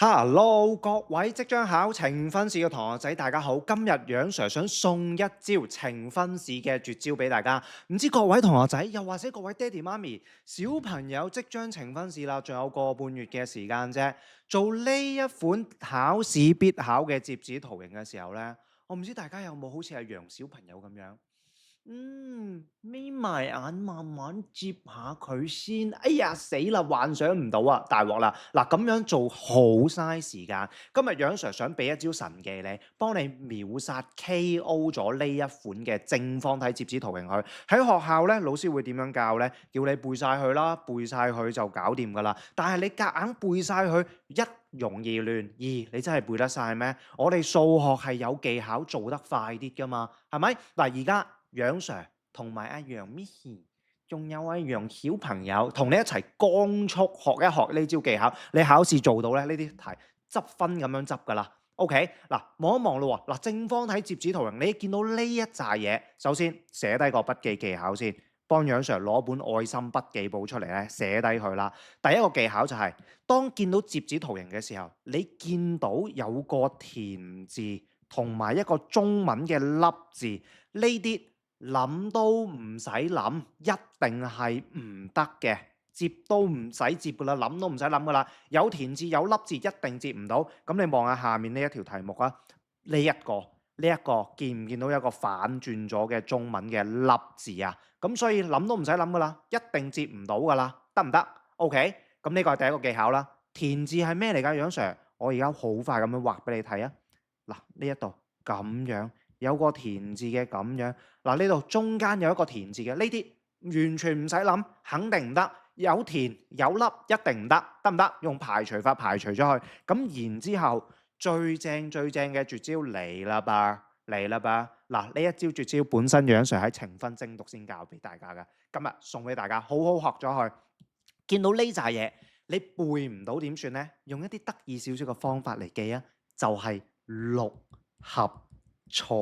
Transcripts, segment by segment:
Hello，各位即將考呈分試嘅同學仔，大家好！今日楊 Sir 想送一招呈分試嘅絕招俾大家。唔知各位同學仔，又或者各位爹哋媽咪，小朋友即將呈分試啦，仲有個半月嘅時間啫。做呢一款考試必考嘅摺紙圖形嘅時候呢，我唔知大家有冇好似係楊小朋友咁樣。眯埋眼慢慢接下佢先。哎呀，死啦！幻想唔到啊，大鑊啦！嗱，咁樣做好嘥時間。今日楊 Sir 想俾一招神技你，幫你秒殺 KO 咗呢一款嘅正方體摺紙圖形佢。喺學校咧，老師會點樣教咧？叫你背晒佢啦，背晒佢就搞掂噶啦。但係你夾硬背晒佢，一容易亂，二你真係背得晒咩？我哋數學係有技巧做得快啲噶嘛，係咪？嗱，而家楊 Sir 同埋阿楊 Miss， 仲有阿楊小朋友同你一齊光速學一學呢招技巧，你考試做到咧呢啲題執分咁樣執噶啦。OK， 嗱，望一望咯喎，嗱，正方體摺紙圖形，你見到呢一紮嘢，首先寫低個筆記技巧先，幫楊 Sir 攞本愛心筆記簿出嚟咧，寫低佢啦。第一個技巧就係，當見到摺紙圖形嘅時候，你見到有個田字同埋一個中文嘅粒字，呢啲諗都唔使諗，一定係唔得嘅，摺都唔使摺噶啦，諗都唔使諗噶啦。有田字有粒字一定摺唔到。咁你望下下面呢一條題目啊，呢一個見唔見到有個反轉咗嘅中文嘅粒字啊？咁所以諗都唔使諗噶啦，一定摺唔到噶啦，得唔得？OK，咁呢個係第一個技巧啦。田字係咩嚟㗎，楊 Sir？我而家好快咁樣畫俾你睇啊！嗱，呢一度咁樣有個田字嘅咁樣，嗱，呢度中間有一個田字嘅，呢啲完全唔使諗，肯定唔得。有田有粒一定唔得，得唔得？用排除法排除咗佢。咁然之後最正嘅絕招嚟啦吧，嚟啦吧！嗱，呢一招絕招本身楊 Sir 喺呈分精讀先教俾大家嘅，今日送俾大家，好好學咗佢。見到呢扎嘢，你背唔到點算呢？用一啲得意少少嘅方法嚟記啊，就係六合彩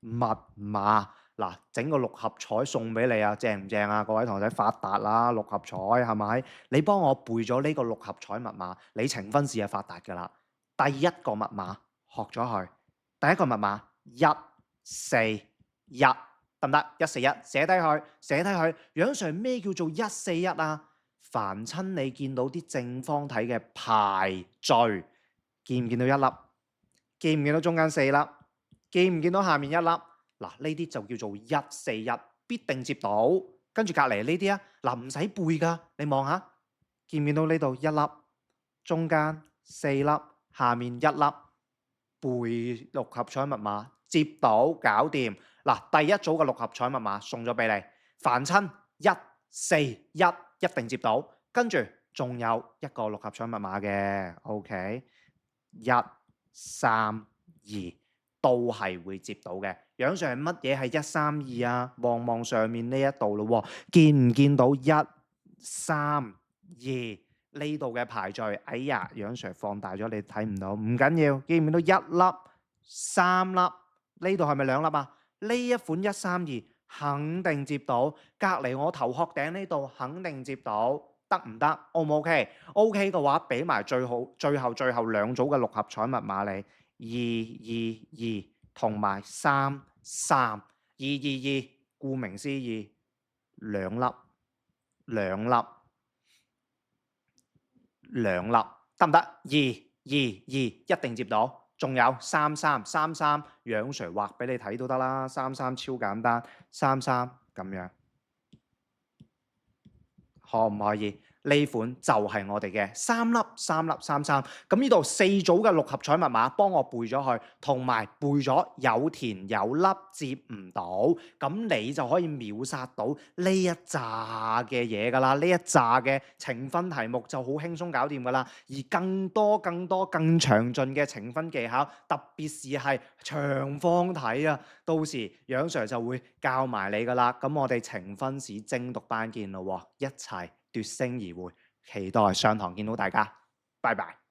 密碼。嗱，整個六合彩送俾你啊，正唔正啊？各位同學仔發達啦！六合彩係咪？你幫我背咗呢個六合彩密碼，你呈分試就發達㗎啦。第一個密碼學咗佢，第一個密碼141，得唔得？141寫低佢，寫低佢。楊 Sir 咩叫做141啊？凡親你見到啲正方體嘅排序，見唔見到一粒？見唔見到中間4粒？見唔見到下面一粒？嗱，呢啲就叫做141，必定接到。跟住隔離呢啲啊，嗱，唔使背㗎，你望下，見唔見到呢度一粒？中間4粒，下面一粒。背六合彩密碼，接到搞掂。嗱，第一組嘅六合彩密碼送咗俾你，凡親141一定接到。跟住仲有一個六合彩密碼嘅 ，OK， 132都係會接到嘅。楊 Sir 係乜嘢係132啊？望望上面呢一度咯喎，見唔見到132呢度嘅排序？哎呀，楊 Sir 放大咗你睇唔到，唔緊要。見唔見到一粒、3粒？呢度係咪2粒啊？呢一款132肯定接到，隔離我頭殼頂呢度肯定接到，得唔得？O 唔 OK？OK 嘅話，俾埋最後2組嘅六合彩密碼你，222同埋33，222，顧名思義2粒，得唔得？222一定接到。仲有33，楊 Sir 畫俾你睇都得啦，33超簡單，33咁樣，可唔可以？呢款就係我哋嘅3粒33。咁呢度4組嘅六合彩密碼，幫我背咗佢，同埋背咗有田有粒接唔到，咁你就可以秒殺到呢一紮嘅嘢㗎啦。呢一紮嘅呈分題目就好輕鬆搞掂㗎啦。而更多更詳盡嘅呈分技巧，特別是係長方體啊，到時楊 Sir 就會教埋你㗎啦。咁我哋呈分試精讀班見咯喎，一齊奪星而回，期待上堂見到大家，拜拜。